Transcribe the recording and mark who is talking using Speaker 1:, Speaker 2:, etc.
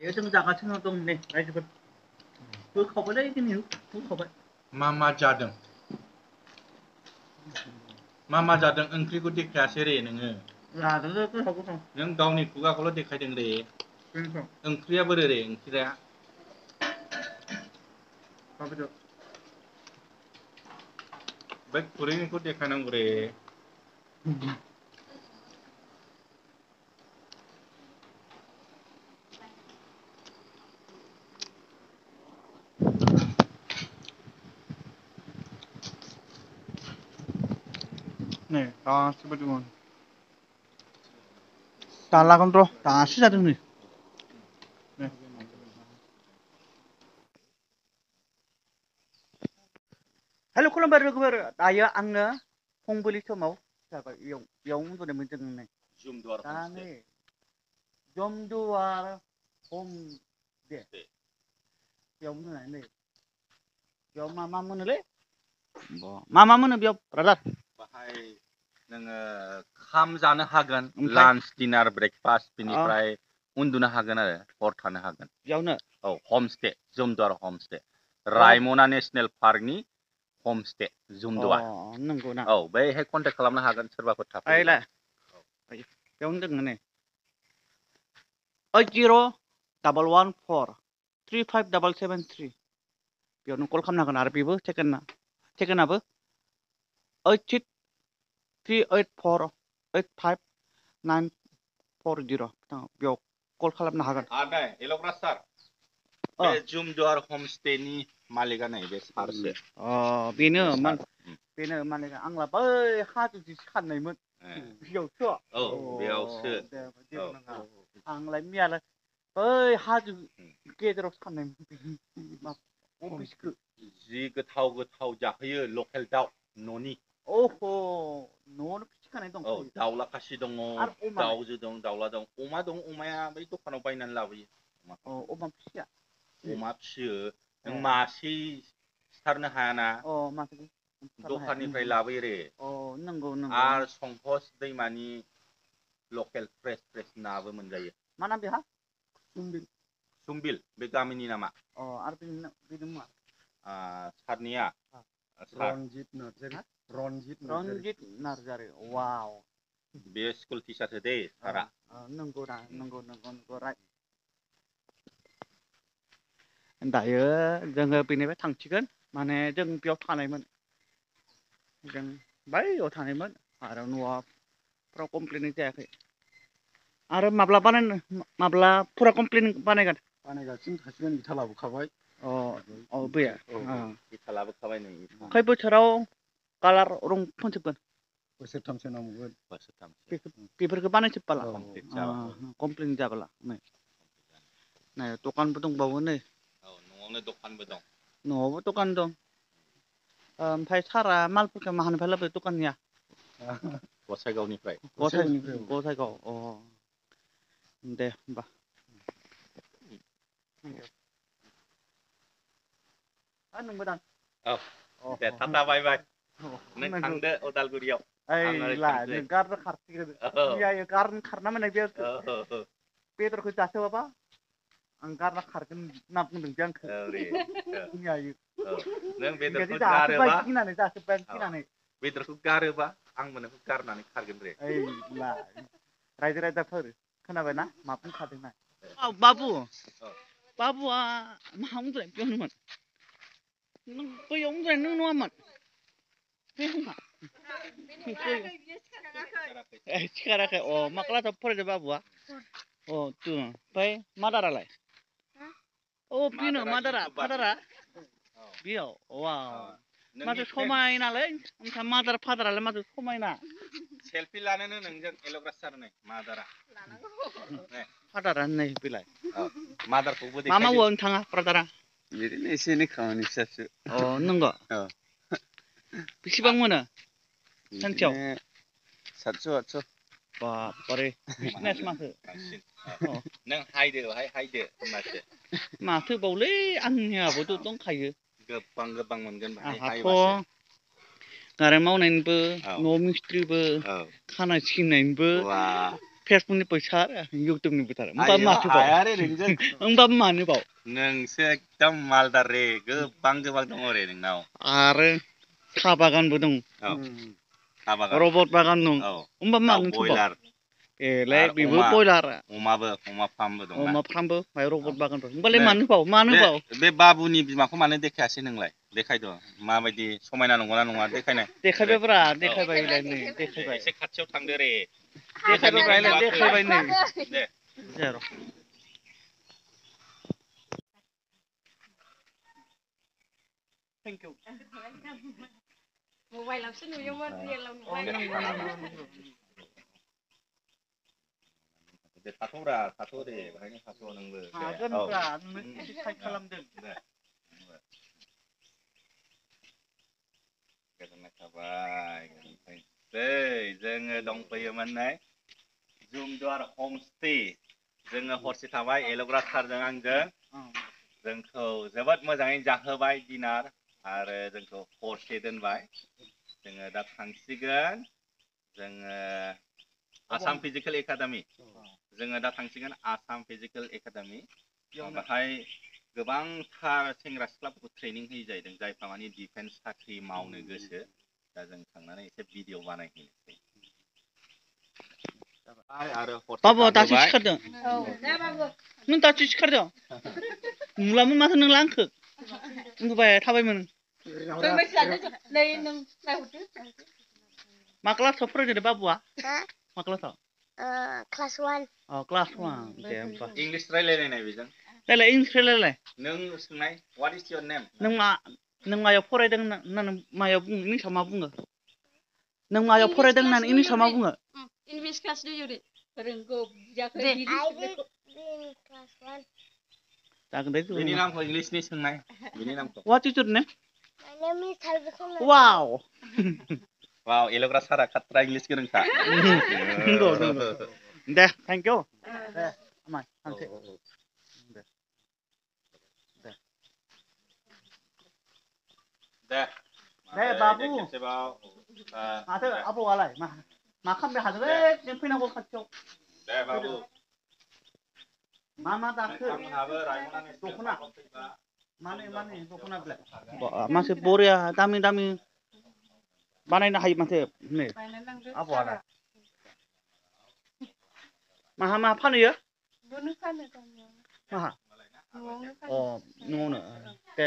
Speaker 1: जों जागासिनो दं नै रायजोफोर होखावबायलै दिनै होखावबाय
Speaker 2: मा जादों मा जादों ओंख्रिखौ देखायासै रे नोङो
Speaker 1: जादोंलै गोथाव
Speaker 2: नों गावनि खुगाखौल' देखायदों रे ओंख्रिया बोरै रे ओंख्रिया बै खुरैनिखौ देखायनांगौ रे
Speaker 1: नै गासिबो दङ जालागोन र' दासो जादों नै हेल' खुलुमबाय लोगोफोर दायो आङो फुंबिलि समाव जाबाय बेयाव उन्दुदोंमोन जों नै
Speaker 2: जुमदुवार
Speaker 1: दा
Speaker 2: हमस्टे
Speaker 1: नै जमदुवार हम दे बेयाव उन्दुनानै नै बेयाव मा मोनोलै मा मोनो बेयाव ब्रादार
Speaker 2: बाहाय नोङो खाम जानो हागोन
Speaker 1: ओमफ्राय
Speaker 2: लान्च डिनार ब्रेकफास्ट बिनिफ्राय उन्दुनो हागोन आरो हर थानो हागोन
Speaker 1: बेयावनो
Speaker 2: औ हमस्टे जुमदुवार हमस्टे
Speaker 1: अ
Speaker 2: रायमना नेसनेल पार्कनि हमस्टे जुमदुवार
Speaker 1: नंगौ ना
Speaker 2: औ बैहाय कन्टेक्ट खालामनो हागोन सोरबाफोर थाफैयोबा
Speaker 1: ओइलाय बेयावनो दङ नै 8011435773 बेयावनो कल खालामनो हागोन आरो बेबो सेकेन्डआबो 8638485940 बेयाव कल खालामनो हागोन
Speaker 2: आदै एल'ग्रा सार बे जुमदुवार हमस्टेनि मालिकआ नै बे सारसो
Speaker 1: बेनो
Speaker 2: सार
Speaker 1: मालिकआ आंला बै हाजोथिंसो खारनायमोन बेयावसो
Speaker 2: औ बेयावसो
Speaker 1: दे जेबो नङा आंलाय मैयालाय बै हाजो गेजेरावसो खारनायमोन अफिसखौ
Speaker 2: जि गोथाव जाहोयो लकेल दाउ न'नि
Speaker 1: अह' न'आवनो फिसिखानाय दं
Speaker 2: औ दाउला खासि दङ
Speaker 1: आरो अमालाय
Speaker 2: दाउजो दं दाउला दं अमा दं अमाया बै दखानाव बायनानै लाबोयो
Speaker 1: अमा फिसिया
Speaker 2: अमा फिसियो नों मासे सिथारनो हायाना
Speaker 1: माथो बुथारनो हाया
Speaker 2: दखाननिफ्राय लाबोयो रे
Speaker 1: नंगौ
Speaker 2: आरो संकस दैमानि लकेल फ्रेस नाबो मोनजायो
Speaker 1: मा नाम बेहा
Speaker 2: सुमबिल बे गामिनि नामा
Speaker 1: आरो बेनि मुङा
Speaker 2: सारनिया
Speaker 1: रनजित नार्जारि वाव
Speaker 2: बे स्कुल टिचारसो दै सारा
Speaker 1: नंगौ राइट दायो जोङो बेनिफ्राय थांसिगोन माने जों बेयाव थानायमोन जों बैयाव थानायमोन आरो न'फ्राव कमप्लिट जायाखै आरो माब्ला फुरा कमप्लिट बानायगासिनो थासिगोन इथा लाबोखाबाय
Speaker 2: इथा लाबोखाबाय नै
Speaker 1: खै बोसोराव कालार रं फोनजोबगोन
Speaker 2: बोसोरथामसो नांबावगोन
Speaker 1: बेफोरखौ बानायजोबबाला कमप्लिट जाबाला नै दखानबो दंबावो नै
Speaker 2: न'आवनो दखानबो दं
Speaker 1: न'आवबो दखान दं ओमफ्राय सारा मालफोरखौ माहानिफ्राय लाबोयो दखाननिया
Speaker 2: गसाइगावनिफ्राय
Speaker 1: गसाइगाव दे होमबा नंगौ दां
Speaker 2: दे टाटा बाय बाय नों थांदो उदालगुरियाव
Speaker 1: गारनो खारसिगोन गारनो खारना मोननाय बे बेदरखौ जासोआबा आं गारना खारगोन होनना बुंदों बे आंखौ
Speaker 2: नों बेदरखौ
Speaker 1: जाजोब्बाय
Speaker 2: गारोबा
Speaker 1: गिनानै
Speaker 2: बेदरखौ गारोबा आंबो नोंखौ गारनानै खारगोन रे
Speaker 1: रायजो राजाफोर खोनाबायना मा बुंखादोंना बाबुआ मा उन्दुनाय बेयावनोमोन बैयाव उन्दुनाय नों नङामोन सिखाराखै मा क्लासाव फरायदों बाबुआ ओमफ्राय मादारालाय बेनो फादारा बेयाव माथो समायनालै ओमफ्राय मादार फादारालाय माथो समायना
Speaker 2: सेलफि लानोनो नोंजों एल'ग्रास सारनो मादारा
Speaker 1: फादारा नै बेलाय
Speaker 2: मादारखौबो
Speaker 1: मा मावो
Speaker 2: देखायदो
Speaker 1: नोंथाङा ब्रादारा
Speaker 3: बिदिनो एसे एनै खामानि फिसा फिसौ
Speaker 1: नंगौ बेसेबां मोनो सानसेयाव
Speaker 3: बिदिनो 700-800
Speaker 1: बारे बिजनेस माथो
Speaker 2: नों हायदो बाहाय हायदो होमबासो
Speaker 1: माथो बावलै आंनियाबोथ' दंखायो
Speaker 2: गोबां मोनगोन बाहाय
Speaker 1: आंहाथ'
Speaker 2: हायोबासो
Speaker 1: गारां मावनायनिबो न' मिस्ट्रिबो खानाय सिननायनिबो फेसबुकनि फैसा इउटुबनि फैसा
Speaker 2: आयो हाया रे नोंजों
Speaker 1: होमबा मानो बाव
Speaker 2: नोंसो एकदम मालदार रे गोबां दङ रे नोंनाव
Speaker 1: आरो साहा बागानबो दं
Speaker 2: औ साहा बागान
Speaker 1: रबट बागान दं
Speaker 2: औ
Speaker 1: होमबा
Speaker 2: दाउ
Speaker 1: मानो
Speaker 2: बयलार
Speaker 1: एलाय
Speaker 2: आरो
Speaker 1: बेबो
Speaker 2: अमा
Speaker 1: बयलार
Speaker 2: अमा फार्मबो दंना
Speaker 1: अमा फार्मबो ओमफ्राय रबट बागानबो होमबालाय
Speaker 2: नो
Speaker 1: मानो बाव
Speaker 2: बे बाबुनि बिमाखौ मानो देखायासै नोंलाय देखायद' माबायदि समायना नंगौना नङा देखायनाय
Speaker 1: देखायबायब्रा देखायबाय नै देखायबाय
Speaker 2: एसे खाथियाव थांदो रे
Speaker 1: देखायबाय नै
Speaker 2: दे
Speaker 1: जेर' थेंक इउ
Speaker 4: मबाइलावसो नुयोमोन रियेलाव नुबाय
Speaker 2: दे थाथ'ब्रा थाथ' दे बेहायनो थाथ' नोंबो
Speaker 1: हागोनब्रा नोंनो एसे साइड खालामदों
Speaker 2: गोजोननाय थाबाय जोङो दंफैयोमोन नै जुमदुवार हमस्टे जोङो हरसे थाबाय एल'ग्रा सारजों आंजों जोंखौ जोबोद मोजाङै जाहोबाय दिनार आरो जोंखौ हरसे दोनबाय जोङो दा थांसिगोन जोङो आसाम फिजिकेल एकाडेमि जोङो दा थांसिगोन आसाम फिजिकेल एकाडेमि बेहाय गोबांथार सेंग्रा सिख्लाफोरखौ ट्रेनिं होयो जाहैदों जायफ्रा माने डिफेन्स साख्रि मावनो गोसो दा जों थांनानै एसे भिडिअ बानायहैनोसै आरो
Speaker 1: बाबु दासो सिखारदों नों दासो सिखारदों नुलामोन माथो नोंलाय आंखौ उन्दुबाय थाबायमोन मा क्लासाव फरायदों बाबुआ मा क्लासाव
Speaker 4: क्लास 1
Speaker 1: अ क्लास 1 दे होमबा
Speaker 2: इंलिश रायलायनाय बेजों
Speaker 1: रायलाय इंलिश रायलाय
Speaker 2: नों सोंनाय व्हाट इज योर नेम
Speaker 1: नों मायाव फरायदों होननानै मायाव बुङो इंलिसाव मा बुङो नों मायाव फरायदों होननानै इंलिसाव मा बुङो
Speaker 4: इंलिश क्लास नुयो रोंगौ बुजियाखै क्लास 1
Speaker 1: जागोन दे
Speaker 2: बेनि नामखौ इंलिशनि सोंनाय बेनि नामखौ
Speaker 1: व्हाट इज योर नेम
Speaker 4: माय नेम इज थारबिखन
Speaker 1: वाव
Speaker 2: वाव एल'ग्रा सारा खाट्रा इंलिश गोरोंखा
Speaker 1: नंगौ दे थेंक इउ दे आमाय थांसै
Speaker 2: दे
Speaker 1: बाबु
Speaker 2: खेबसेबाव
Speaker 1: माथो आबौआलाय मा खालामनो हादोंलै जों फैनांगौ खाथियाव
Speaker 2: दे बाबु
Speaker 1: मा दाखो दख'ना माने दख'ना बिलाइ मासे बरिया दामि बानायनो हायो माथो नै आबौआलाय मा फानहैयो
Speaker 4: न'आवनो फानो
Speaker 1: माहा
Speaker 4: न'आवनो
Speaker 1: अ न'आवनो दे